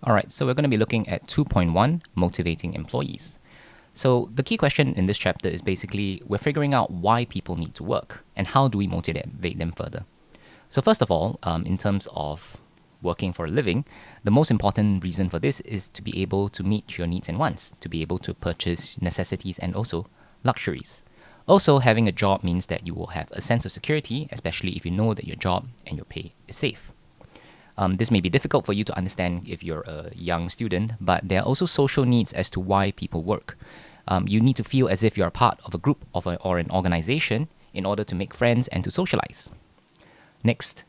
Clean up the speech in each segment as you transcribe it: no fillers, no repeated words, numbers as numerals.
Alright, so we're going to be looking at 2.1, motivating employees. So the key question in this chapter is basically we're figuring out why people need to work and how do we motivate them further. So first of all, in terms of working for a living, the most important reason for this is to be able to meet your needs and wants, to be able to purchase necessities and also luxuries. Also, having a job means that you will have a sense of security, especially if you know that your job and your pay is safe. This may be difficult for you to understand if you're a young student, but there are also social needs as to why people work. You need to feel as if you're a part of a group or an organization in order to make friends and to socialize. Next,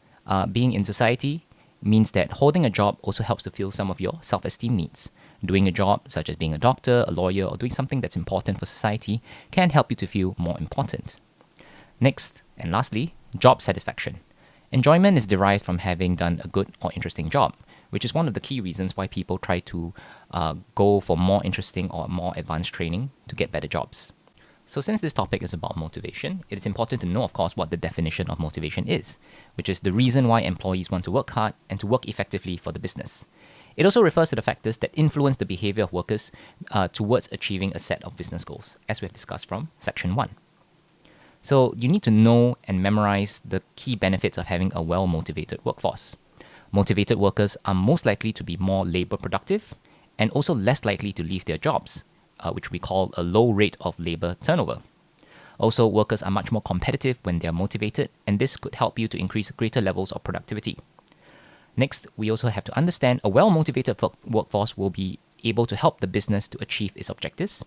being in society means that holding a job also helps to fill some of your self-esteem needs. Doing a job such as being a doctor, a lawyer, or doing something that's important for society can help you to feel more important. Next, and lastly, job satisfaction. Enjoyment is derived from having done a good or interesting job, which is one of the key reasons why people try to go for more interesting or more advanced training to get better jobs. So since this topic is about motivation, it is important to know, of course, what the definition of motivation is, which is the reason why employees want to work hard and to work effectively for the business. It also refers to the factors that influence the behavior of workers towards achieving a set of business goals, as we've discussed from section 1. So you need to know and memorize the key benefits of having a well-motivated workforce. Motivated workers are most likely to be more labor productive and also less likely to leave their jobs, which we call a low rate of labor turnover. Also, workers are much more competitive when they are motivated, and this could help you to increase greater levels of productivity. Next, we also have to understand a well-motivated workforce will be able to help the business to achieve its objectives.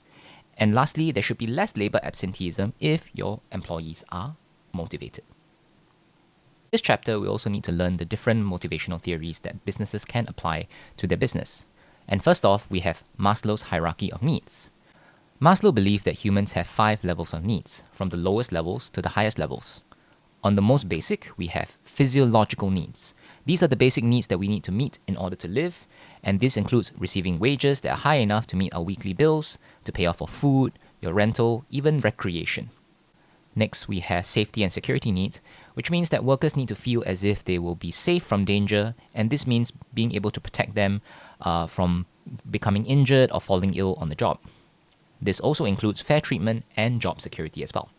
And lastly, there should be less labor absenteeism if your employees are motivated. In this chapter, we also need to learn the different motivational theories that businesses can apply to their business. And first off, we have Maslow's hierarchy of needs. Maslow believed that humans have 5 levels of needs, from the lowest levels to the highest levels. On the most basic, we have physiological needs. These are the basic needs that we need to meet in order to live, and this includes receiving wages that are high enough to meet our weekly bills, to pay off for food, your rental, even recreation. Next, we have safety and security needs, which means that workers need to feel as if they will be safe from danger, and this means being able to protect them from becoming injured or falling ill on the job. This also includes fair treatment and job security as well.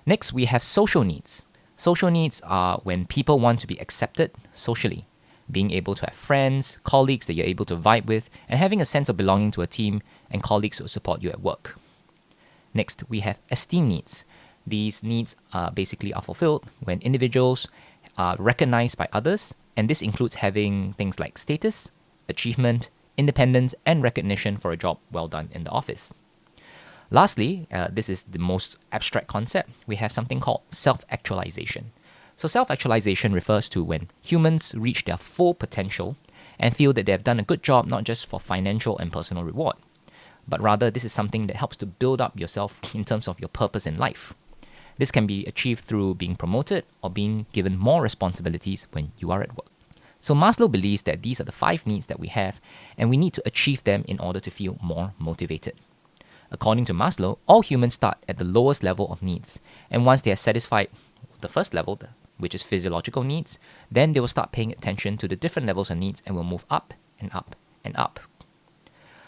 Next, we have social needs. Social needs are when people want to be accepted socially, being able to have friends, colleagues that you're able to vibe with, and having a sense of belonging to a team and colleagues who support you at work. Next, we have esteem needs. These needs basically are fulfilled when individuals are recognized by others, and this includes having things like status, achievement, independence, and recognition for a job well done in the office. Lastly, this is the most abstract concept, we have something called self-actualization. So self-actualization refers to when humans reach their full potential and feel that they have done a good job not just for financial and personal reward, but rather this is something that helps to build up yourself in terms of your purpose in life. This can be achieved through being promoted or being given more responsibilities when you are at work. So Maslow believes that these are the 5 needs that we have, and we need to achieve them in order to feel more motivated. According to Maslow, all humans start at the lowest level of needs, and once they are satisfied the first level, which is physiological needs, then they will start paying attention to the different levels of needs and will move up and up and up.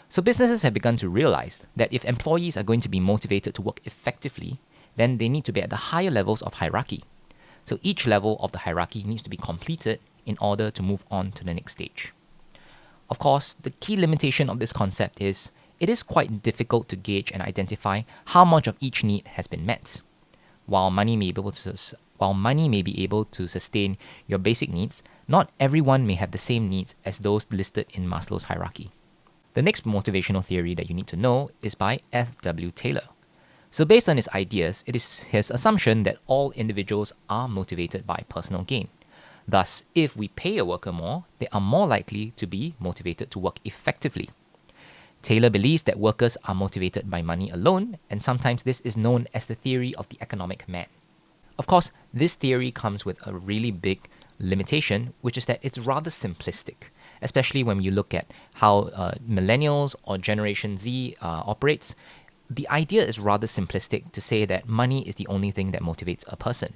So businesses have begun to realize that if employees are going to be motivated to work effectively, then they need to be at the higher levels of hierarchy. So each level of the hierarchy needs to be completed in order to move on to the next stage. Of course, the key limitation of this concept is it is quite difficult to gauge and identify how much of each need has been met. While money may be able to sustain your basic needs, not everyone may have the same needs as those listed in Maslow's hierarchy. The next motivational theory that you need to know is by F.W. Taylor. So based on his ideas, it is his assumption that all individuals are motivated by personal gain. Thus, if we pay a worker more, they are more likely to be motivated to work effectively. Taylor believes that workers are motivated by money alone, and sometimes this is known as the theory of the economic man. Of course, this theory comes with a really big limitation, which is that it's rather simplistic, especially when you look at how millennials or Generation Z operates. The idea is rather simplistic to say that money is the only thing that motivates a person.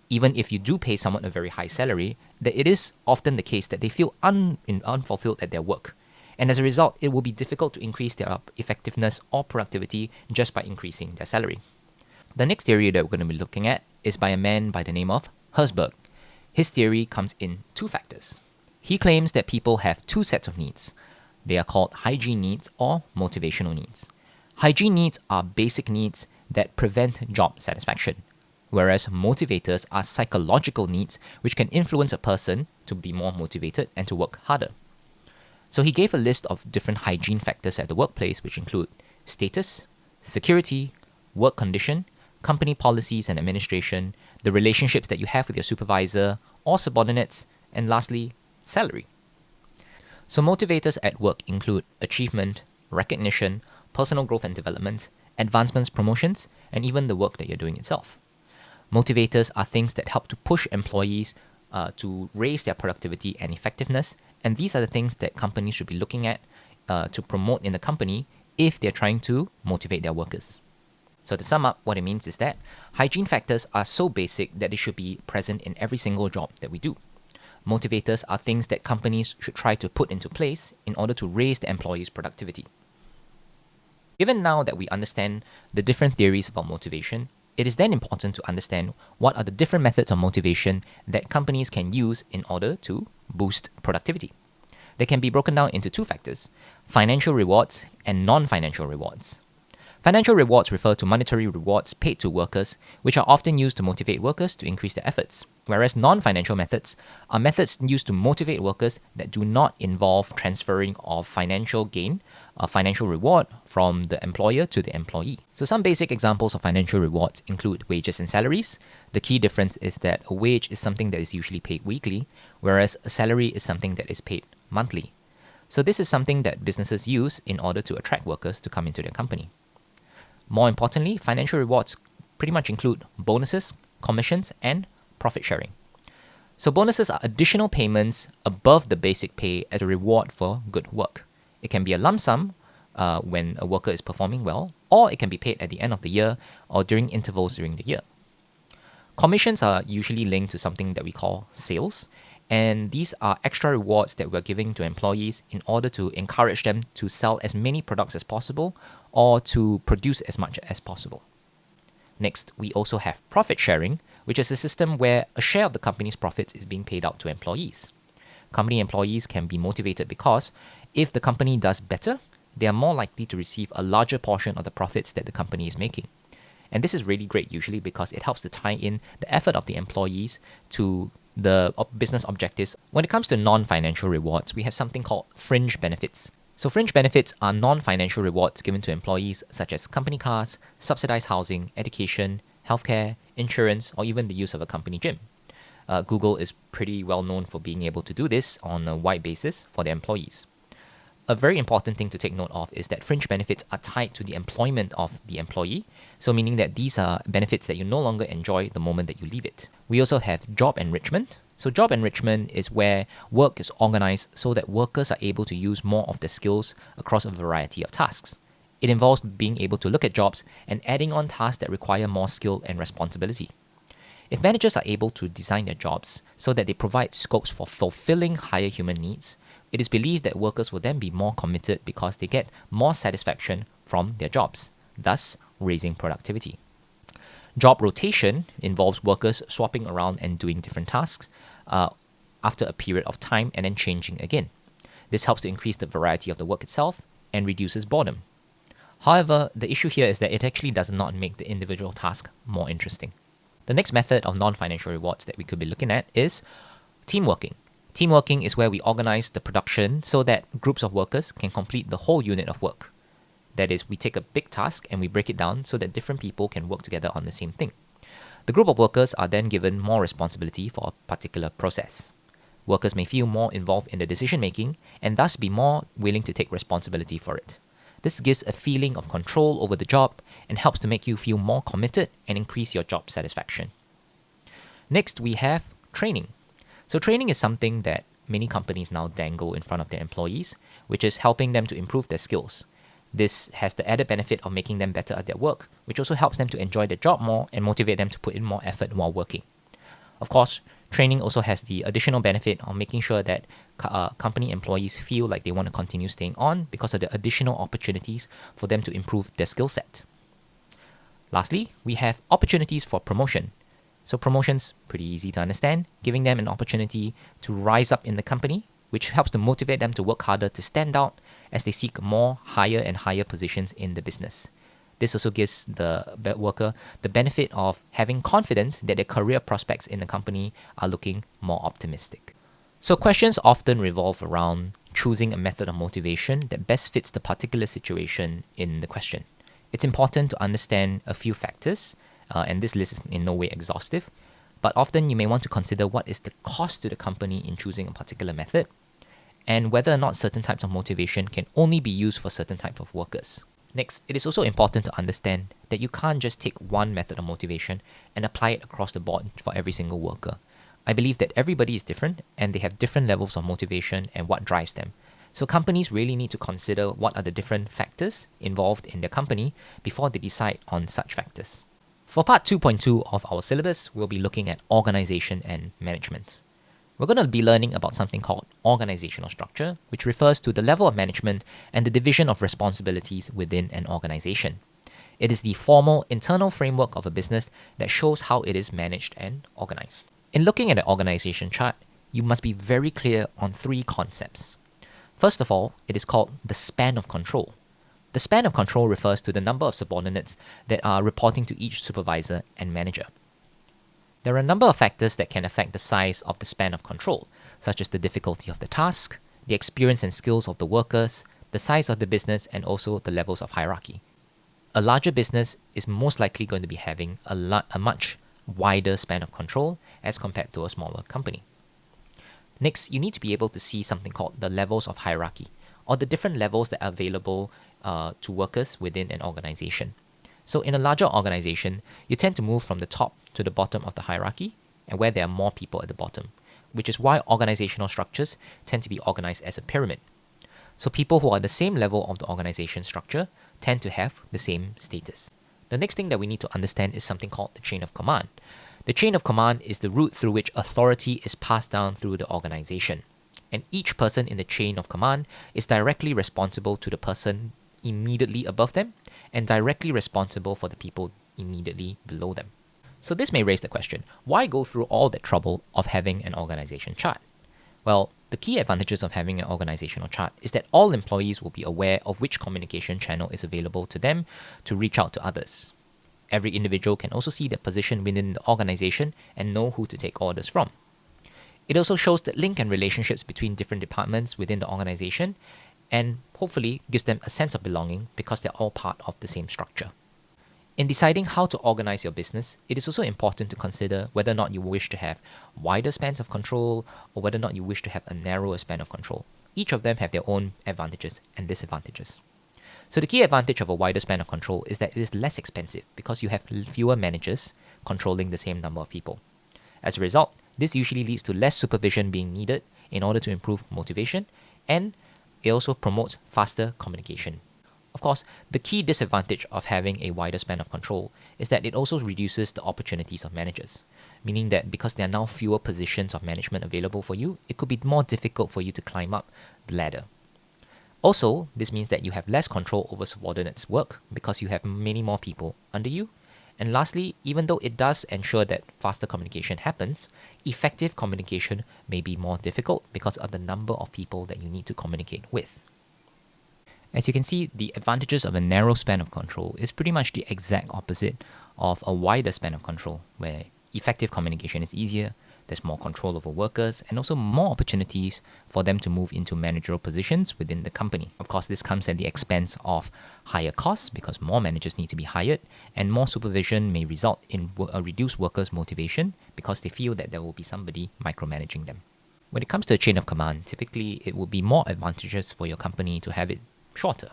even if you do pay someone a very high salary, that it is often the case that they feel unfulfilled at their work. And as a result, it will be difficult to increase their effectiveness or productivity just by increasing their salary. The next theory that we're going to be looking at is by a man by the name of Herzberg. His theory comes in two factors. He claims that people have two sets of needs. They are called hygiene needs or motivational needs. Hygiene needs are basic needs that prevent job satisfaction, whereas motivators are psychological needs which can influence a person to be more motivated and to work harder. So he gave a list of different hygiene factors at the workplace, which include status, security, work condition, company policies and administration, the relationships that you have with your supervisor or subordinates, and lastly, salary. So motivators at work include achievement, recognition, personal growth and development, advancements, promotions, and even the work that you're doing itself. Motivators are things that help to push employees to raise their productivity and effectiveness, and these are the things that companies should be looking at to promote in the company if they're trying to motivate their workers. So to sum up, what it means is that hygiene factors are so basic that they should be present in every single job that we do. Motivators are things that companies should try to put into place in order to raise the employees' productivity. Given now that we understand the different theories about motivation, it is then important to understand what are the different methods of motivation that companies can use in order to boost productivity. They can be broken down into two factors: financial rewards and non-financial rewards. Financial rewards refer to monetary rewards paid to workers, which are often used to motivate workers to increase their efforts, whereas non-financial methods are methods used to motivate workers that do not involve transferring of financial gain, a financial reward from the employer to the employee. So some basic examples of financial rewards include wages and salaries. The key difference is that a wage is something that is usually paid weekly, whereas a salary is something that is paid monthly. So this is something that businesses use in order to attract workers to come into their company. More importantly, financial rewards pretty much include bonuses, commissions, and profit sharing. So bonuses are additional payments above the basic pay as a reward for good work. It can be a lump sum when a worker is performing well, or it can be paid at the end of the year or during intervals during the year. Commissions are usually linked to something that we call sales, and these are extra rewards that we're giving to employees in order to encourage them to sell as many products as possible or to produce as much as possible. Next, we also have profit sharing, which is a system where a share of the company's profits is being paid out to employees. Company employees can be motivated because if the company does better, they are more likely to receive a larger portion of the profits that the company is making. And this is really great usually because it helps to tie in the effort of the employees to the business objectives. When it comes to non-financial rewards, we have something called fringe benefits. So fringe benefits are non-financial rewards given to employees such as company cars, subsidized housing, education, healthcare, insurance, or even the use of a company gym. Google is pretty well known for being able to do this on a wide basis for their employees. A very important thing to take note of is that fringe benefits are tied to the employment of the employee, so meaning that these are benefits that you no longer enjoy the moment that you leave it. We also have job enrichment. So job enrichment is where work is organized so that workers are able to use more of their skills across a variety of tasks. It involves being able to look at jobs and adding on tasks that require more skill and responsibility. If managers are able to design their jobs so that they provide scopes for fulfilling higher human needs, it is believed that workers will then be more committed because they get more satisfaction from their jobs, thus raising productivity. Job rotation involves workers swapping around and doing different tasks after a period of time and then changing again. This helps to increase the variety of the work itself and reduces boredom. However, the issue here is that it actually does not make the individual task more interesting. The next method of non-financial rewards that we could be looking at is teamworking. Teamworking is where we organize the production so that groups of workers can complete the whole unit of work. That is, we take a big task and we break it down so that different people can work together on the same thing. The group of workers are then given more responsibility for a particular process. Workers may feel more involved in the decision making and thus be more willing to take responsibility for it. This gives a feeling of control over the job and helps to make you feel more committed and increase your job satisfaction. Next, we have training. So training is something that many companies now dangle in front of their employees, which is helping them to improve their skills. This has the added benefit of making them better at their work, which also helps them to enjoy their job more and motivate them to put in more effort while working. Of course, training also has the additional benefit of making sure that company employees feel like they want to continue staying on because of the additional opportunities for them to improve their skill set. Lastly, we have opportunities for promotion. So promotions, pretty easy to understand, giving them an opportunity to rise up in the company, which helps to motivate them to work harder to stand out as they seek more higher and higher positions in the business. This also gives the worker the benefit of having confidence that their career prospects in the company are looking more optimistic. So questions often revolve around choosing a method of motivation that best fits the particular situation in the question. It's important to understand a few factors, and this list is in no way exhaustive, but often you may want to consider what is the cost to the company in choosing a particular method, and whether or not certain types of motivation can only be used for certain types of workers. Next, it is also important to understand that you can't just take one method of motivation and apply it across the board for every single worker. I believe that everybody is different and they have different levels of motivation and what drives them. So companies really need to consider what are the different factors involved in their company before they decide on such factors. For part 2.2 of our syllabus, we'll be looking at organization and management. We're going to be learning about something called organizational structure, which refers to the level of management and the division of responsibilities within an organization. It is the formal internal framework of a business that shows how it is managed and organized. In looking at an organization chart, you must be very clear on three concepts. First of all, it is called the span of control. The span of control refers to the number of subordinates that are reporting to each supervisor and manager. There are a number of factors that can affect the size of the span of control, such as the difficulty of the task, the experience and skills of the workers, the size of the business, and also the levels of hierarchy. A larger business is most likely going to be having a much wider span of control as compared to a smaller company. Next, you need to be able to see something called the levels of hierarchy, or the different levels that are available to workers within an organization. So in a larger organization, you tend to move from the top to the bottom of the hierarchy, and where there are more people at the bottom, which is why organizational structures tend to be organized as a pyramid. So people who are the same level of the organization structure tend to have the same status. The next thing that we need to understand is something called the chain of command. The chain of command is the route through which authority is passed down through the organization. And each person in the chain of command is directly responsible to the person immediately above them and directly responsible for the people immediately below them. So this may raise the question, why go through all that trouble of having an organization chart? Well, the key advantages of having an organizational chart is that all employees will be aware of which communication channel is available to them to reach out to others. Every individual can also see their position within the organization and know who to take orders from. It also shows the link and relationships between different departments within the organization, and hopefully gives them a sense of belonging because they're all part of the same structure. In deciding how to organize your business, it is also important to consider whether or not you wish to have wider spans of control or whether or not you wish to have a narrower span of control. Each of them have their own advantages and disadvantages. So the key advantage of a wider span of control is that it is less expensive because you have fewer managers controlling the same number of people. As a result, this usually leads to less supervision being needed in order to improve motivation, and it also promotes faster communication. Of course, the key disadvantage of having a wider span of control is that it also reduces the opportunities of managers, meaning that because there are now fewer positions of management available for you, it could be more difficult for you to climb up the ladder. Also, this means that you have less control over subordinates' work because you have many more people under you. And lastly, even though it does ensure that faster communication happens, effective communication may be more difficult because of the number of people that you need to communicate with. As you can see, the advantages of a narrow span of control is pretty much the exact opposite of a wider span of control, where effective communication is easier, there's more control over workers, and also more opportunities for them to move into managerial positions within the company. Of course, this comes at the expense of higher costs because more managers need to be hired, and more supervision may result in a reduced workers' motivation because they feel that there will be somebody micromanaging them. When it comes to a chain of command, typically it will be more advantageous for your company to have it shorter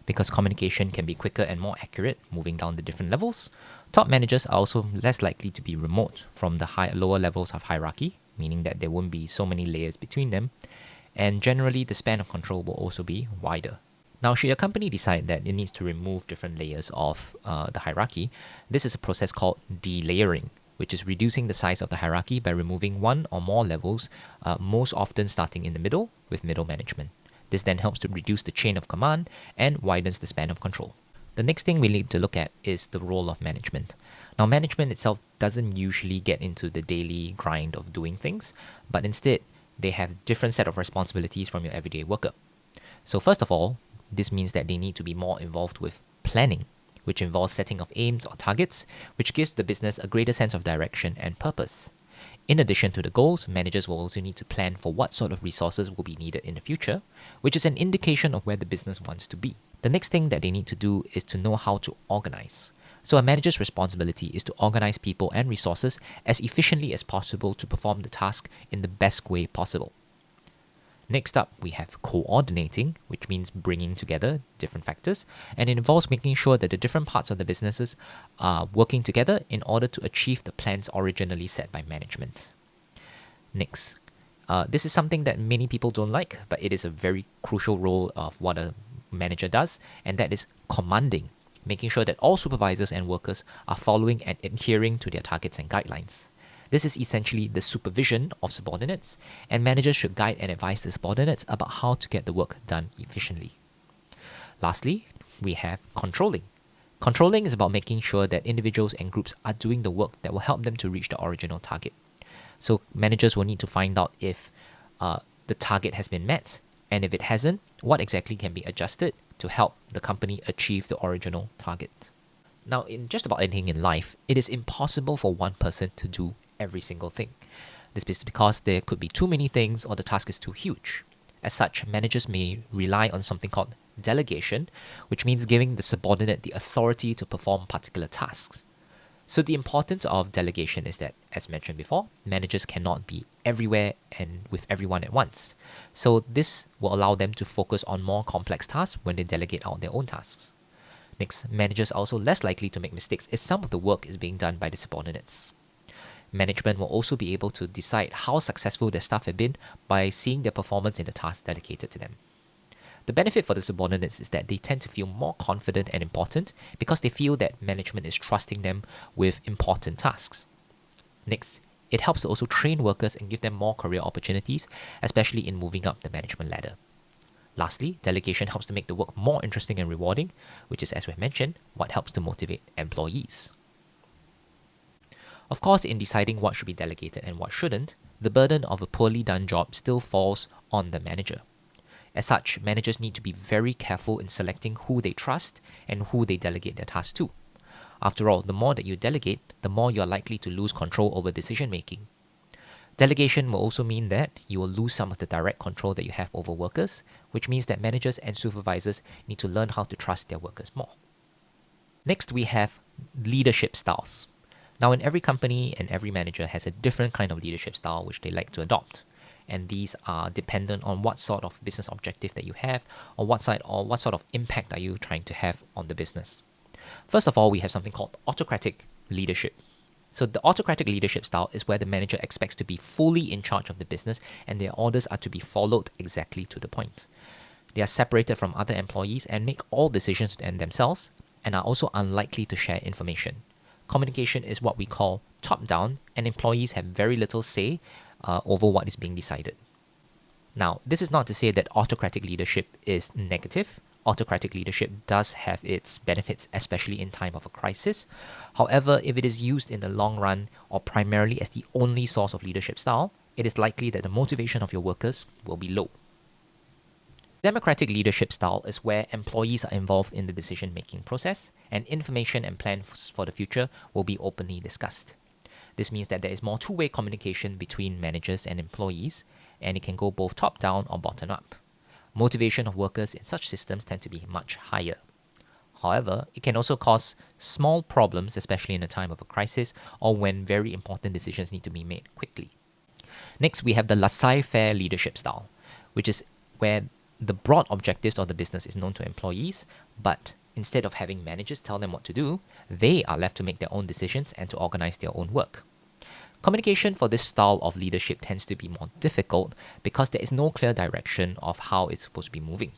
because communication can be quicker and more accurate moving down the different levels. Top managers are also less likely to be remote from the lower levels of hierarchy, meaning that there won't be so many layers between them, and generally the span of control will also be wider. Now, should your company decide that it needs to remove different layers of the hierarchy, this is a process called delayering, which is reducing the size of the hierarchy by removing one or more levels, most often starting in the middle with middle management. This then helps to reduce the chain of command and widens the span of control. The next thing we need to look at is the role of management. Now, management itself doesn't usually get into the daily grind of doing things, but instead, they have different set of responsibilities from your everyday worker. So first of all, this means that they need to be more involved with planning, which involves setting of aims or targets, which gives the business a greater sense of direction and purpose. In addition to the goals, managers will also need to plan for what sort of resources will be needed in the future, which is an indication of where the business wants to be. The next thing that they need to do is to know how to organize. So a manager's responsibility is to organize people and resources as efficiently as possible to perform the task in the best way possible. Next up, we have coordinating, which means bringing together different factors, and it involves making sure that the different parts of the businesses are working together in order to achieve the plans originally set by management. Next, this is something that many people don't like, but it is a very crucial role of what a manager does, and that is commanding, making sure that all supervisors and workers are following and adhering to their targets and guidelines. This is essentially the supervision of subordinates, and managers should guide and advise the subordinates about how to get the work done efficiently. Lastly, we have controlling. Controlling is about making sure that individuals and groups are doing the work that will help them to reach the original target. So managers will need to find out if the target has been met, and if it hasn't, what exactly can be adjusted to help the company achieve the original target. Now, in just about anything in life, it is impossible for one person to do every single thing. This is because there could be too many things or the task is too huge. As such, managers may rely on something called delegation, which means giving the subordinate the authority to perform particular tasks. So the importance of delegation is that, as mentioned before, managers cannot be everywhere and with everyone at once. So this will allow them to focus on more complex tasks when they delegate out their own tasks. Next, managers are also less likely to make mistakes if some of the work is being done by the subordinates. Management will also be able to decide how successful their staff have been by seeing their performance in the tasks dedicated to them. The benefit for the subordinates is that they tend to feel more confident and important because they feel that management is trusting them with important tasks. Next, it helps to also train workers and give them more career opportunities, especially in moving up the management ladder. Lastly, delegation helps to make the work more interesting and rewarding, which is, as we mentioned, what helps to motivate employees. Of course, in deciding what should be delegated and what shouldn't, the burden of a poorly done job still falls on the manager. As such, managers need to be very careful in selecting who they trust and who they delegate their tasks to. After all, the more that you delegate, the more you are likely to lose control over decision making. Delegation will also mean that you will lose some of the direct control that you have over workers, which means that managers and supervisors need to learn how to trust their workers more. Next, we have leadership styles. Now, in every company and every manager has a different kind of leadership style which they like to adopt. And these are dependent on what sort of business objective that you have, or what sort of impact are you trying to have on the business. First of all, we have something called autocratic leadership. So the autocratic leadership style is where the manager expects to be fully in charge of the business and their orders are to be followed exactly to the point. They are separated from other employees and make all decisions themselves and are also unlikely to share information. Communication is what we call top-down, and employees have very little say over what is being decided. Now, this is not to say that autocratic leadership is negative. Autocratic leadership does have its benefits, especially in time of a crisis. However, if it is used in the long run or primarily as the only source of leadership style, it is likely that the motivation of your workers will be low. Democratic leadership style is where employees are involved in the decision-making process and information and plans for the future will be openly discussed. This means that there is more two-way communication between managers and employees, and it can go both top-down or bottom-up. Motivation of workers in such systems tend to be much higher. However, it can also cause small problems, especially in a time of a crisis or when very important decisions need to be made quickly. Next, we have the laissez-faire leadership style, which is where the broad objectives of the business is known to employees, but instead of having managers tell them what to do, they are left to make their own decisions and to organize their own work. Communication for this style of leadership tends to be more difficult because there is no clear direction of how it's supposed to be moving.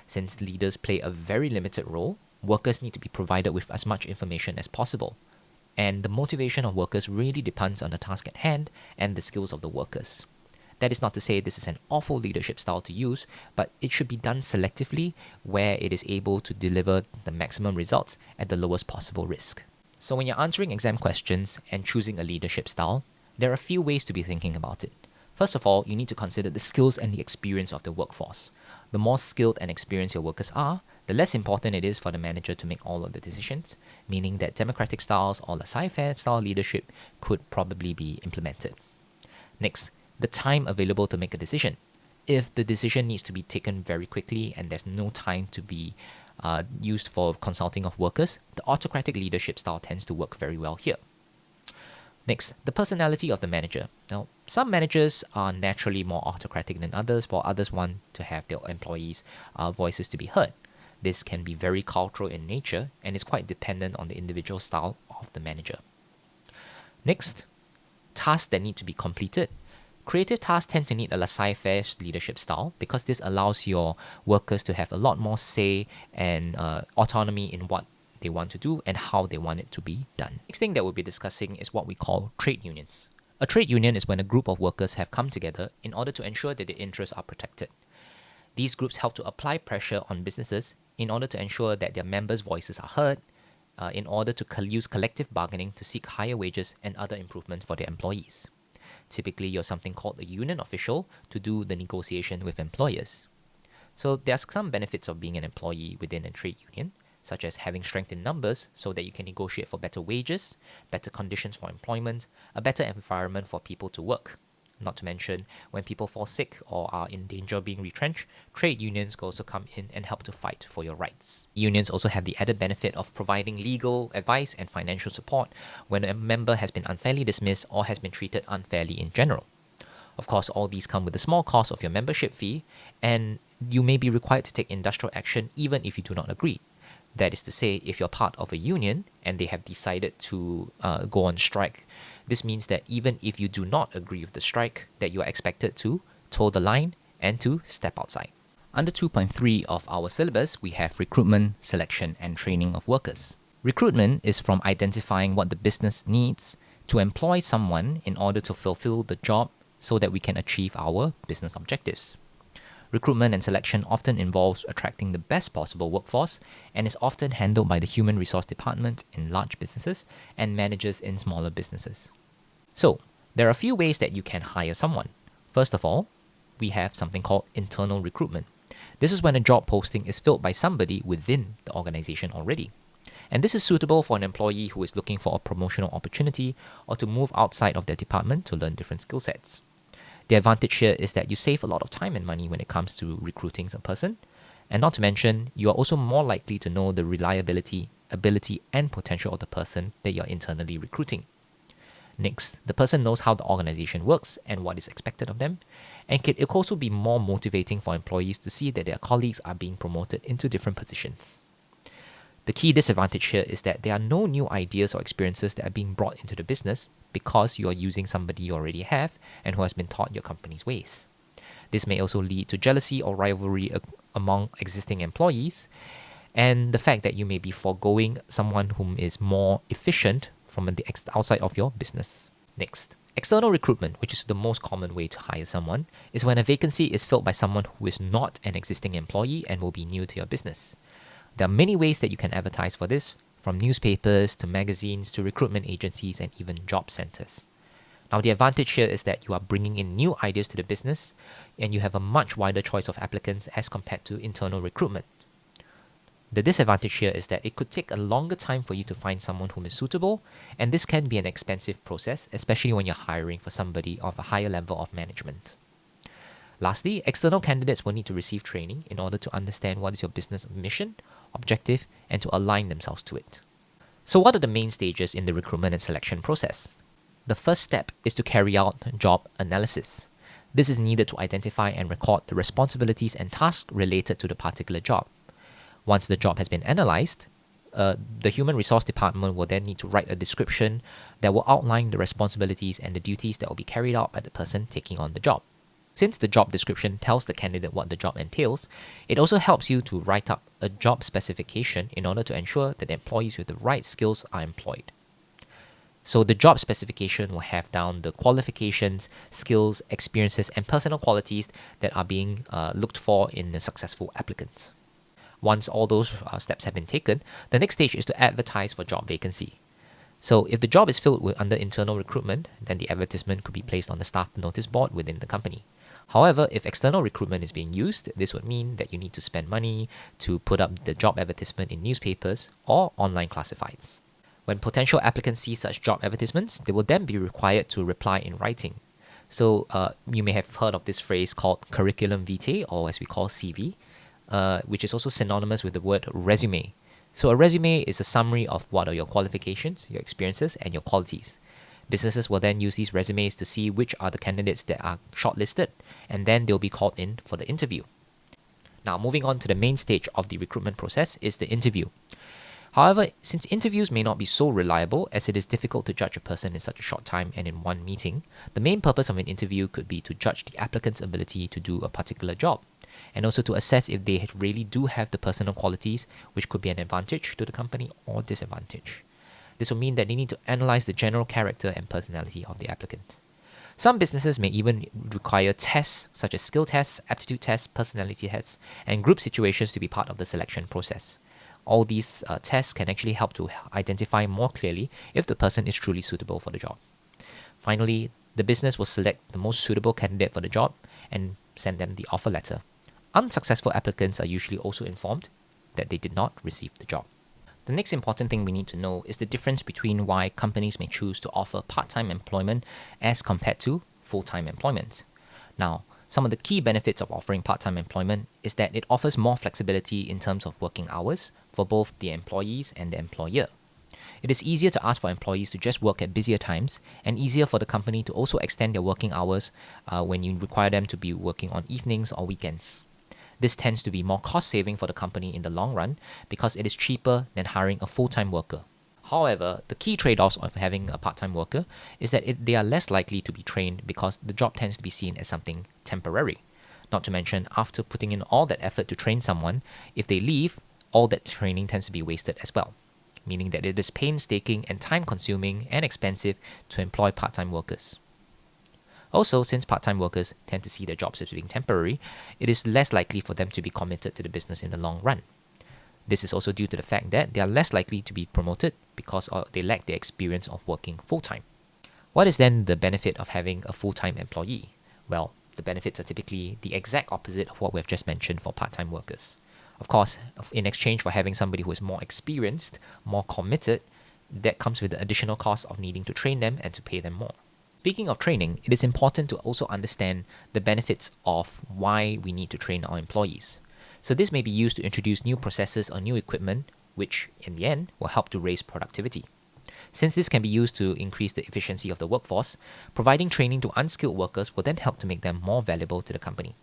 Since leaders play a very limited role, workers need to be provided with as much information as possible. and the motivation of workers really depends on the task at hand and the skills of the workers. That is not to say this is an awful leadership style to use, but it should be done selectively where it is able to deliver the maximum results at the lowest possible risk. So when you're answering exam questions and choosing a leadership style, there are a few ways to be thinking about it. First of all, you need to consider the skills and the experience of the workforce. The more skilled and experienced your workers are, the less important it is for the manager to make all of the decisions, meaning that democratic styles or laissez-faire style leadership could probably be implemented. Next, the time available to make a decision. If the decision needs to be taken very quickly and there's no time to be used for consulting of workers, the autocratic leadership style tends to work very well here. Next, the personality of the manager. Now, some managers are naturally more autocratic than others, while others want to have their employees' voices to be heard. This can be very cultural in nature and is quite dependent on the individual style of the manager. Next, tasks that need to be completed. Creative tasks tend to need a laissez-faire leadership style because this allows your workers to have a lot more say and autonomy in what they want to do and how they want it to be done. Next thing that we'll be discussing is what we call trade unions. A trade union is when a group of workers have come together in order to ensure that their interests are protected. These groups help to apply pressure on businesses in order to ensure that their members' voices are heard, in order to use collective bargaining to seek higher wages and other improvements for their employees. Typically, you're something called a union official to do the negotiation with employers. So there's some benefits of being an employee within a trade union, such as having strength in numbers so that you can negotiate for better wages, better conditions for employment, a better environment for people to work. Not to mention, when people fall sick or are in danger of being retrenched, trade unions can also come in and help to fight for your rights. Unions also have the added benefit of providing legal advice and financial support when a member has been unfairly dismissed or has been treated unfairly in general. Of course, all these come with a small cost of your membership fee, and you may be required to take industrial action even if you do not agree. That is to say, if you're part of a union and they have decided to go on strike, this means that even if you do not agree with the strike, that you are expected to toe the line and to step outside. Under 2.3 of our syllabus, we have recruitment, selection, and training of workers. Recruitment is from identifying what the business needs to employ someone in order to fulfill the job so that we can achieve our business objectives. Recruitment and selection often involves attracting the best possible workforce and is often handled by the human resource department in large businesses and managers in smaller businesses. So, there are a few ways that you can hire someone. First of all, we have something called internal recruitment. This is when a job posting is filled by somebody within the organization already. And this is suitable for an employee who is looking for a promotional opportunity or to move outside of their department to learn different skill sets. The advantage here is that you save a lot of time and money when it comes to recruiting a person, and not to mention, you are also more likely to know the reliability, ability, and potential of the person that you're internally recruiting. Next, the person knows how the organization works and what is expected of them, and it can also be more motivating for employees to see that their colleagues are being promoted into different positions. The key disadvantage here is that there are no new ideas or experiences that are being brought into the business because you are using somebody you already have and who has been taught your company's ways. This may also lead to jealousy or rivalry among existing employees, and the fact that you may be foregoing someone whom is more efficient from the outside of your business. Next, external recruitment, which is the most common way to hire someone, is when a vacancy is filled by someone who is not an existing employee and will be new to your business. There are many ways that you can advertise for this, from newspapers to magazines to recruitment agencies and even job centers. Now, the advantage here is that you are bringing in new ideas to the business and you have a much wider choice of applicants as compared to internal recruitment. The disadvantage here is that it could take a longer time for you to find someone whom is suitable, and this can be an expensive process, especially when you're hiring for somebody of a higher level of management. Lastly, external candidates will need to receive training in order to understand what is your business mission, objective, and to align themselves to it. So what are the main stages in the recruitment and selection process? The first step is to carry out job analysis. This is needed to identify and record the responsibilities and tasks related to the particular job. Once the job has been analyzed, the human resource department will then need to write a description that will outline the responsibilities and the duties that will be carried out by the person taking on the job. Since the job description tells the candidate what the job entails, it also helps you to write up a job specification in order to ensure that the employees with the right skills are employed. So the job specification will have down the qualifications, skills, experiences, and personal qualities that are being looked for in a successful applicant. Once all those steps have been taken, the next stage is to advertise for job vacancy. So if the job is filled under internal recruitment, then the advertisement could be placed on the staff notice board within the company. However, if external recruitment is being used, this would mean that you need to spend money to put up the job advertisement in newspapers or online classifieds. When potential applicants see such job advertisements, they will then be required to reply in writing. So you may have heard of this phrase called curriculum vitae, or as we call CV, which is also synonymous with the word resume. So a resume is a summary of what are your qualifications, your experiences, and your qualities. Businesses will then use these resumes to see which are the candidates that are shortlisted, and then they'll be called in for the interview. Now, moving on to the main stage of the recruitment process is the interview. However, since interviews may not be so reliable as it is difficult to judge a person in such a short time and in one meeting, the main purpose of an interview could be to judge the applicant's ability to do a particular job, and also to assess if they really do have the personal qualities which could be an advantage to the company or disadvantage. This will mean that they need to analyze the general character and personality of the applicant. Some businesses may even require tests such as skill tests, aptitude tests, personality tests, and group situations to be part of the selection process. All these tests can actually help to identify more clearly if the person is truly suitable for the job. Finally, the business will select the most suitable candidate for the job and send them the offer letter. Unsuccessful applicants are usually also informed that they did not receive the job. The next important thing we need to know is the difference between why companies may choose to offer part-time employment as compared to full-time employment. Now, some of the key benefits of offering part-time employment is that it offers more flexibility in terms of working hours for both the employees and the employer. It is easier to ask for employees to just work at busier times, and easier for the company to also extend their working hours when you require them to be working on evenings or weekends. This tends to be more cost-saving for the company in the long run because it is cheaper than hiring a full-time worker. However, the key trade-offs of having a part-time worker is that they are less likely to be trained because the job tends to be seen as something temporary. Not to mention, after putting in all that effort to train someone, if they leave, all that training tends to be wasted as well, meaning that it is painstaking and time-consuming and expensive to employ part-time workers. Also, since part-time workers tend to see their jobs as being temporary, it is less likely for them to be committed to the business in the long run. This is also due to the fact that they are less likely to be promoted because they lack the experience of working full-time. What is then the benefit of having a full-time employee? Well, the benefits are typically the exact opposite of what we've just mentioned for part-time workers. Of course, in exchange for having somebody who is more experienced, more committed, that comes with the additional cost of needing to train them and to pay them more. Speaking of training, it is important to also understand the benefits of why we need to train our employees. So this may be used to introduce new processes or new equipment, which in the end will help to raise productivity. Since this can be used to increase the efficiency of the workforce, providing training to unskilled workers will then help to make them more valuable to the company.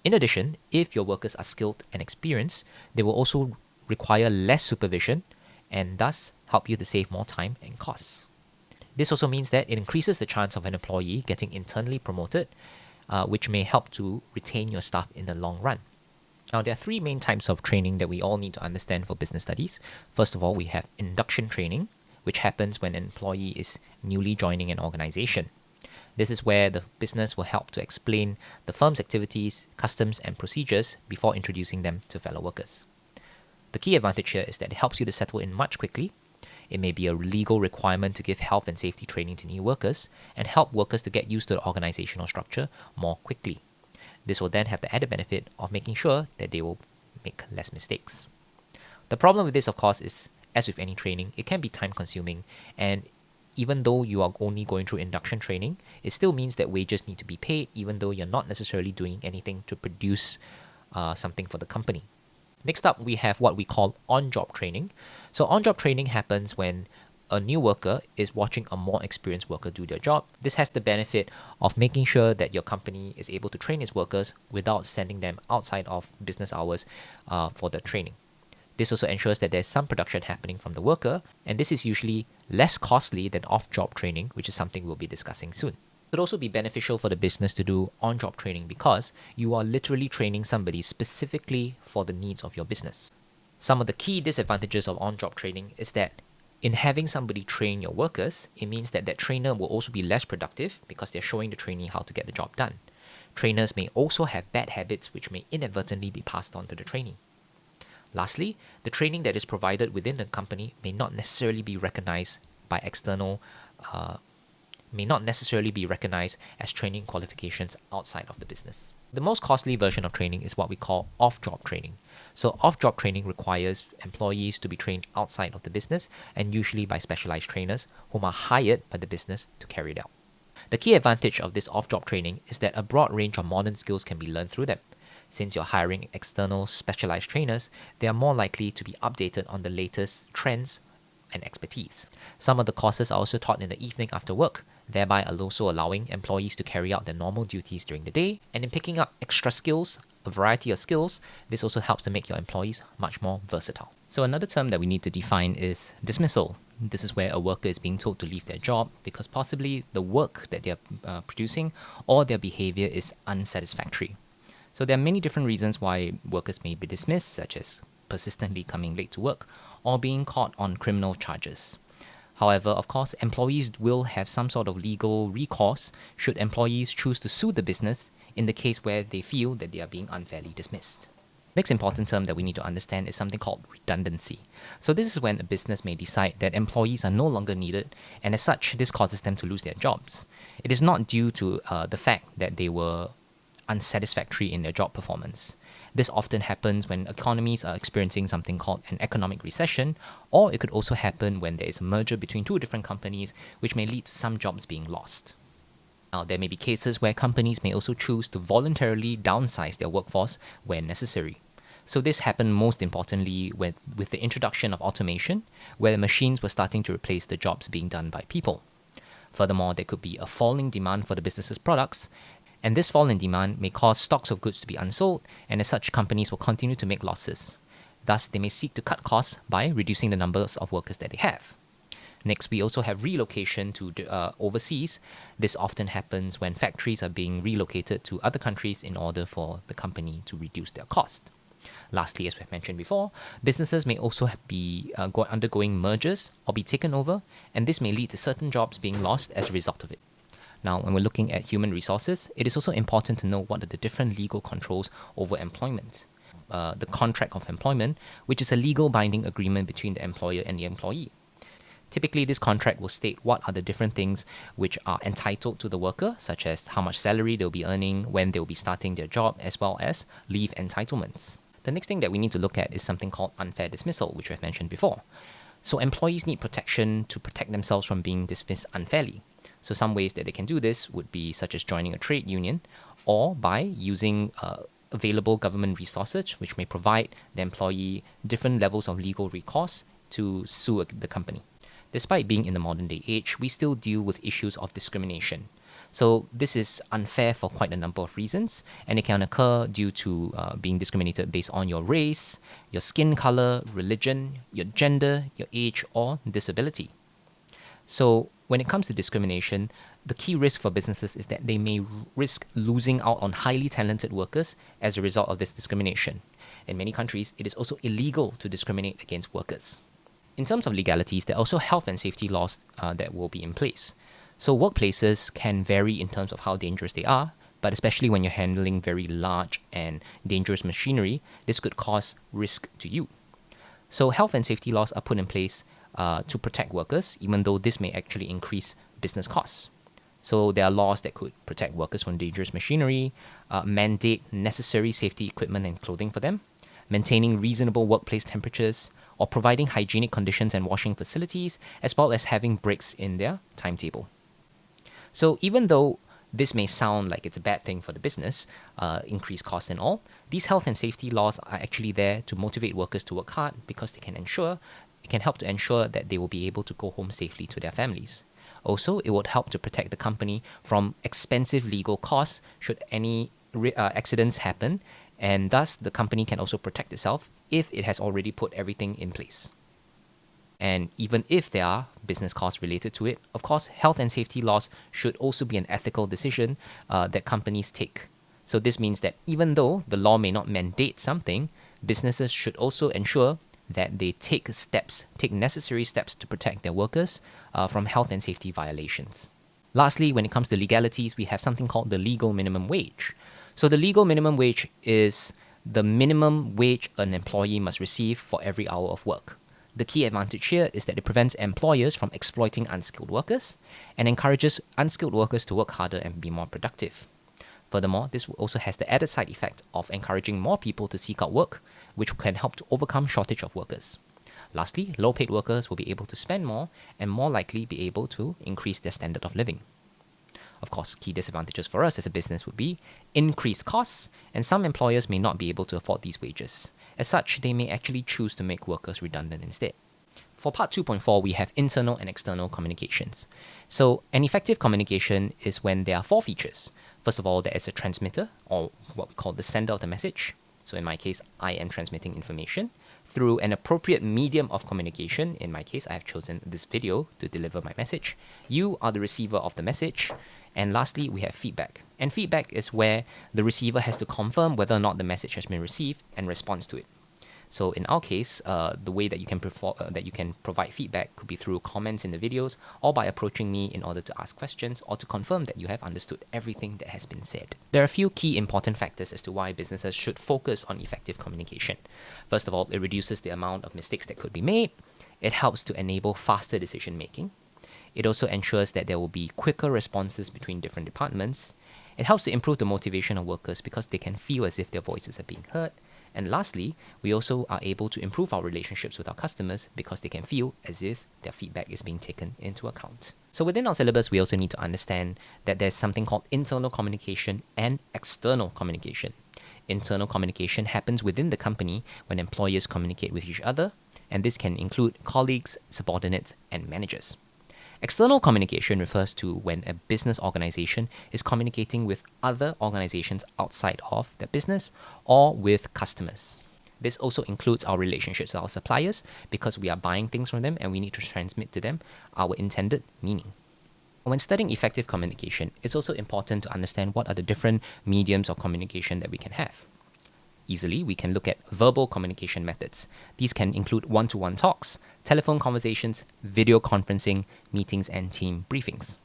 In addition, if your workers are skilled and experienced, they will also require less supervision and thus help you to save more time and costs. This also means that it increases the chance of an employee getting internally promoted, which may help to retain your staff in the long run. Now, there are three main types of training that we all need to understand for business studies. First of all, we have induction training, which happens when an employee is newly joining an organization. This is where the business will help to explain the firm's activities, customs, and procedures before introducing them to fellow workers. The key advantage here is that it helps you to settle in much quickly. It may be a legal requirement to give health and safety training to new workers and help workers to get used to the organizational structure more quickly. This will then have the added benefit of making sure that they will make less mistakes. The problem with this, of course, is, as with any training, it can be time consuming, and even though you are only going through induction training, it still means that wages need to be paid even though you're not necessarily doing anything to produce something for the company. Next up, we have what we call on-job training. So on-job training happens when a new worker is watching a more experienced worker do their job. This has the benefit of making sure that your company is able to train its workers without sending them outside of business hours for the training. This also ensures that there's some production happening from the worker, and this is usually less costly than off-job training, which is something we'll be discussing soon. It would also be beneficial for the business to do on-job training because you are literally training somebody specifically for the needs of your business. Some of the key disadvantages of on-job training is that In having somebody train your workers, it means that that trainer will also be less productive because they're showing the trainee how to get the job done. Trainers may also have bad habits which may inadvertently be passed on to the trainee. Lastly, the training that is provided within the company may not necessarily be recognized by external, may not necessarily be recognized as training qualifications outside of the business. The most costly version of training is what we call off-job training. So off-job training requires employees to be trained outside of the business and usually by specialized trainers whom are hired by the business to carry it out. The key advantage of this off-job training is that a broad range of modern skills can be learned through them. Since you're hiring external specialized trainers, they are more likely to be updated on the latest trends and expertise. Some of the courses are also taught in the evening after work, thereby also allowing employees to carry out their normal duties during the day. And in picking up extra skills, a variety of skills, this also helps to make your employees much more versatile. So another term that we need to define is dismissal. This is where a worker is being told to leave their job because possibly the work that they're producing or their behavior is unsatisfactory. So there are many different reasons why workers may be dismissed, such as persistently coming late to work or being caught on criminal charges. However, of course, employees will have some sort of legal recourse should employees choose to sue the business in the case where they feel that they are being unfairly dismissed. Next important term that we need to understand is something called redundancy. So this is when a business may decide that employees are no longer needed, and as such, this causes them to lose their jobs. It is not due to the fact that they were unsatisfactory in their job performance. This often happens when economies are experiencing something called an economic recession, or it could also happen when there is a merger between two different companies, which may lead to some jobs being lost. Now, there may be cases where companies may also choose to voluntarily downsize their workforce where necessary. So this happened most importantly with the introduction of automation, where the machines were starting to replace the jobs being done by people. Furthermore, there could be a falling demand for the business's products, and this fall in demand may cause stocks of goods to be unsold, and as such, companies will continue to make losses. Thus, they may seek to cut costs by reducing the numbers of workers that they have. Next, we also have relocation to overseas. This often happens when factories are being relocated to other countries in order for the company to reduce their cost. Lastly, as we've mentioned before, businesses may also be undergoing mergers or be taken over, and this may lead to certain jobs being lost as a result of it. Now, when we're looking at human resources, it is also important to know what are the different legal controls over employment. The contract of employment, which is a legal binding agreement between the employer and the employee. Typically, this contract will state what are the different things which are entitled to the worker, such as how much salary they'll be earning, when they'll be starting their job, as well as leave entitlements. The next thing that we need to look at is something called unfair dismissal, which I've mentioned before. So employees need protection to protect themselves from being dismissed unfairly. So some ways that they can do this would be such as joining a trade union or by using available government resources, which may provide the employee different levels of legal recourse to sue the company. Despite being in the modern day age, we still deal with issues of discrimination. So this is unfair for quite a number of reasons, and it can occur due to being discriminated based on your race, your skin color, religion, your gender, your age, or disability. So when it comes to discrimination, the key risk for businesses is that they may risk losing out on highly talented workers as a result of this discrimination. In many countries, it is also illegal to discriminate against workers. In terms of legalities, there are also health and safety laws that will be in place. So workplaces can vary in terms of how dangerous they are, but especially when you're handling very large and dangerous machinery, this could cause risk to you. So health and safety laws are put in place to protect workers, even though this may actually increase business costs. So there are laws that could protect workers from dangerous machinery, mandate necessary safety equipment and clothing for them, maintaining reasonable workplace temperatures, or providing hygienic conditions and washing facilities, as well as having breaks in their timetable. So even though this may sound like it's a bad thing for the business, increased costs and all, these health and safety laws are actually there to motivate workers to work hard because it can help to ensure that they will be able to go home safely to their families. Also, it would help to protect the company from expensive legal costs should any accidents happen, and thus the company can also protect itself if it has already put everything in place. And even if there are business costs related to it, of course, health and safety laws should also be an ethical decision that companies take. So this means that even though the law may not mandate something, businesses should also ensure that they take necessary steps to protect their workers from health and safety violations. Lastly, when it comes to legalities, we have something called the legal minimum wage. So the legal minimum wage is the minimum wage an employee must receive for every hour of work. The key advantage here is that it prevents employers from exploiting unskilled workers and encourages unskilled workers to work harder and be more productive. Furthermore, this also has the added side effect of encouraging more people to seek out work, which can help to overcome shortage of workers. Lastly, low-paid workers will be able to spend more and more likely be able to increase their standard of living. Of course, key disadvantages for us as a business would be increased costs, and some employers may not be able to afford these wages. As such, they may actually choose to make workers redundant instead. For part 2.4, we have internal and external communications. So an effective communication is when there are 4 features. First of all, there is a transmitter, or what we call the sender of the message. So in my case, I am transmitting information through an appropriate medium of communication. In my case, I have chosen this video to deliver my message. You are the receiver of the message. And lastly, we have feedback. And feedback is where the receiver has to confirm whether or not the message has been received and responds to it. So in our case, the way that you can provide feedback could be through comments in the videos or by approaching me in order to ask questions or to confirm that you have understood everything that has been said. There are a few key important factors as to why businesses should focus on effective communication. First of all, it reduces the amount of mistakes that could be made. It helps to enable faster decision making. It also ensures that there will be quicker responses between different departments. It helps to improve the motivation of workers because they can feel as if their voices are being heard. And lastly, we also are able to improve our relationships with our customers because they can feel as if their feedback is being taken into account. So within our syllabus, we also need to understand that there's something called internal communication and external communication. Internal communication happens within the company when employers communicate with each other, and this can include colleagues, subordinates, and managers. External communication refers to when a business organization is communicating with other organizations outside of their business or with customers. This also includes our relationships with our suppliers because we are buying things from them and we need to transmit to them our intended meaning. When studying effective communication, it's also important to understand what are the different mediums of communication that we can have. Easily, we can look at verbal communication methods. These can include one-to-one talks, telephone conversations, video conferencing, meetings, and team briefings.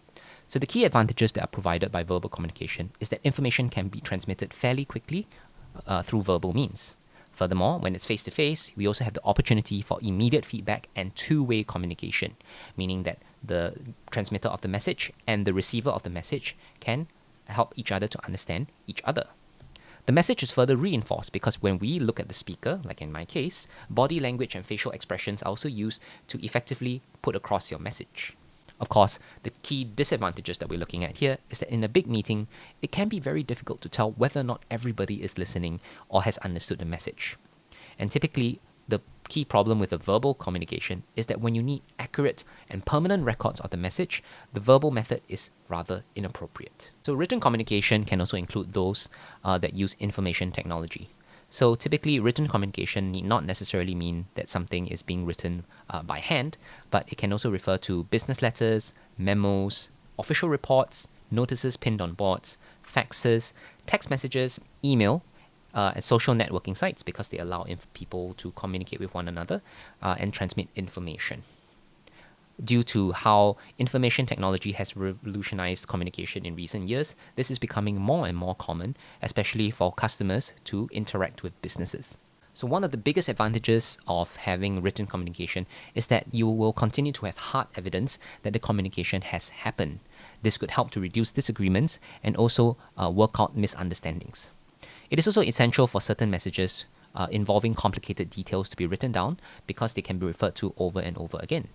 So the key advantages that are provided by verbal communication is that information can be transmitted fairly quickly through verbal means. Furthermore, when it's face-to-face, we also have the opportunity for immediate feedback and two-way communication, meaning that the transmitter of the message and the receiver of the message can help each other to understand each other. The message is further reinforced because when we look at the speaker, like in my case, body language and facial expressions are also used to effectively put across your message. Of course, the key disadvantages that we're looking at here is that in a big meeting, it can be very difficult to tell whether or not everybody is listening or has understood the message. And typically, the key problem with a verbal communication is that when you need accurate and permanent records of the message, the verbal method is rather inappropriate. So written communication can also include those that use information technology. So typically, written communication need not necessarily mean that something is being written by hand, but it can also refer to business letters, memos, official reports, notices pinned on boards, faxes, text messages, email, and social networking sites because they allow people to communicate with one another and transmit information. Due to how information technology has revolutionized communication in recent years, this is becoming more and more common, especially for customers to interact with businesses. So one of the biggest advantages of having written communication is that you will continue to have hard evidence that the communication has happened. This could help to reduce disagreements and also work out misunderstandings. It is also essential for certain messages involving complicated details to be written down because they can be referred to over and over again.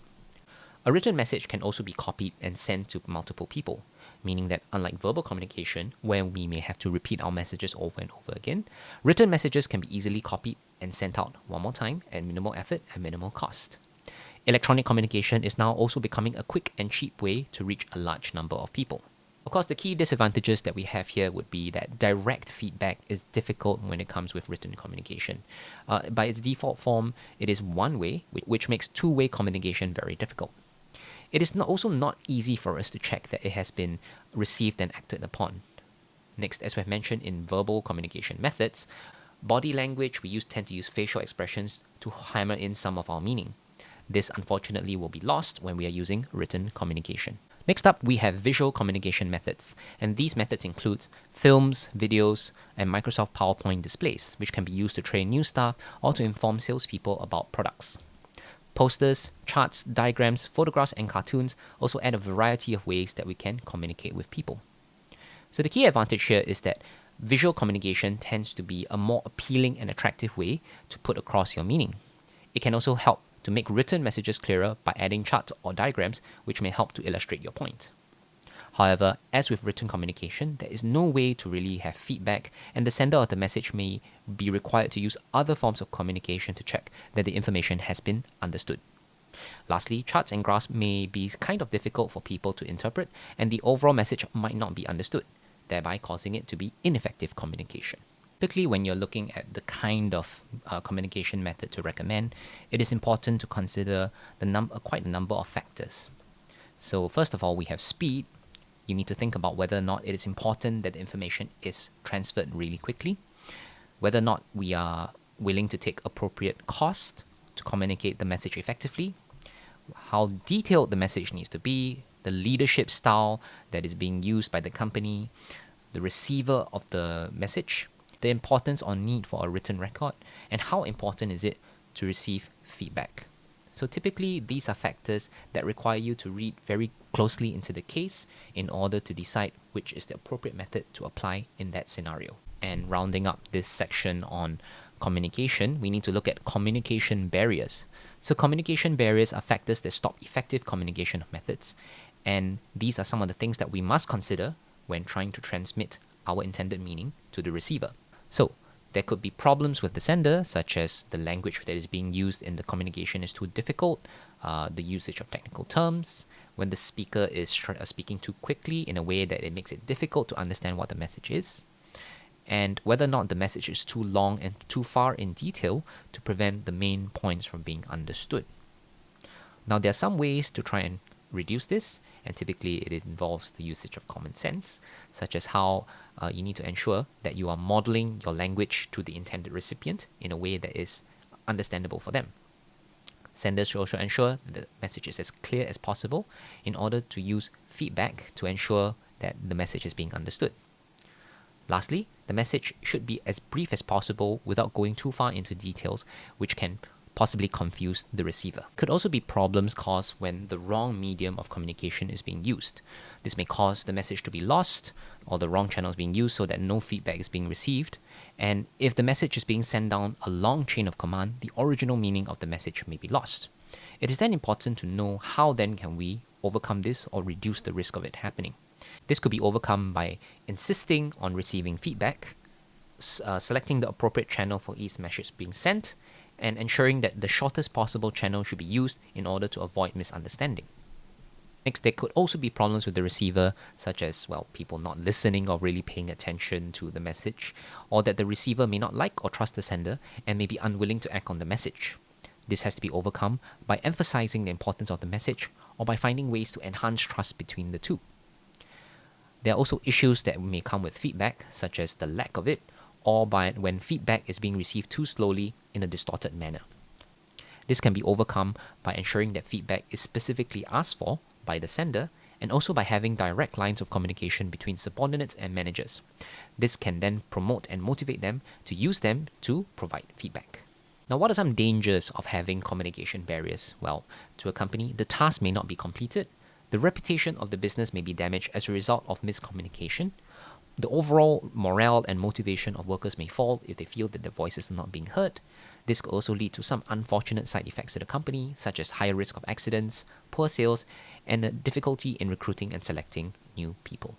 A written message can also be copied and sent to multiple people, meaning that unlike verbal communication, where we may have to repeat our messages over and over again, written messages can be easily copied and sent out one more time at minimal effort and minimal cost. Electronic communication is now also becoming a quick and cheap way to reach a large number of people. Of course, the key disadvantages that we have here would be that direct feedback is difficult when it comes with written communication. By its default form, it is one way, which makes two-way communication very difficult. It is also not easy for us to check that it has been received and acted upon. Next, as we've mentioned in verbal communication methods, Body language, we tend to use facial expressions to hammer in some of our meaning. This unfortunately will be lost when we are using written communication. Next up, we have visual communication methods, and these methods include films, videos, and Microsoft PowerPoint displays, which can be used to train new staff or to inform salespeople about products. Posters, charts, diagrams, photographs, and cartoons also add a variety of ways that we can communicate with people. So the key advantage here is that visual communication tends to be a more appealing and attractive way to put across your meaning. It can also help to make written messages clearer by adding charts or diagrams which may help to illustrate your point. However, as with written communication, there is no way to really have feedback, and the sender of the message may be required to use other forms of communication to check that the information has been understood. Lastly, charts and graphs may be kind of difficult for people to interpret, and the overall message might not be understood, thereby causing it to be ineffective communication. Typically, when you're looking at the kind of communication method to recommend, it is important to consider quite a number of factors. So first of all, we have speed. You need to think about whether or not it is important that the information is transferred really quickly, whether or not we are willing to take appropriate cost to communicate the message effectively, how detailed the message needs to be, the leadership style that is being used by the company, the receiver of the message, the importance or need for a written record, and how important is it to receive feedback. So typically, these are factors that require you to read very closely into the case in order to decide which is the appropriate method to apply in that scenario. And rounding up this section on communication, we need to look at communication barriers. So communication barriers are factors that stop effective communication methods, and these are some of the things that we must consider when trying to transmit our intended meaning to the receiver. So, there could be problems with the sender, such as the language that is being used in the communication is too difficult, the usage of technical terms, when the speaker is speaking too quickly in a way that it makes it difficult to understand what the message is, and whether or not the message is too long and too far in detail to prevent the main points from being understood. Now, there are some ways to try and reduce this, and typically it involves the usage of common sense, such as how you need to ensure that you are modeling your language to the intended recipient in a way that is understandable for them. Senders should also ensure that the message is as clear as possible in order to use feedback to ensure that the message is being understood. Lastly, the message should be as brief as possible without going too far into details, which can possibly confuse the receiver. Could also be problems caused when the wrong medium of communication is being used. This may cause the message to be lost, or the wrong channel is being used so that no feedback is being received. And if the message is being sent down a long chain of command, the original meaning of the message may be lost. It is then important to know how then can we overcome this or reduce the risk of it happening. This could be overcome by insisting on receiving feedback, selecting the appropriate channel for each message being sent, and ensuring that the shortest possible channel should be used in order to avoid misunderstanding. Next, there could also be problems with the receiver, such as, people not listening or really paying attention to the message, or that the receiver may not like or trust the sender and may be unwilling to act on the message. This has to be overcome by emphasizing the importance of the message or by finding ways to enhance trust between the two. There are also issues that may come with feedback, such as the lack of it, or by when feedback is being received too slowly in a distorted manner. This can be overcome by ensuring that feedback is specifically asked for by the sender, and also by having direct lines of communication between subordinates and managers. This can then promote and motivate them to use them to provide feedback. Now, what are some dangers of having communication barriers? Well, to a company, the task may not be completed, the reputation of the business may be damaged as a result of miscommunication, the overall morale and motivation of workers may fall if they feel that their voices are not being heard. This could also lead to some unfortunate side effects to the company, such as higher risk of accidents, poor sales, and a difficulty in recruiting and selecting new people.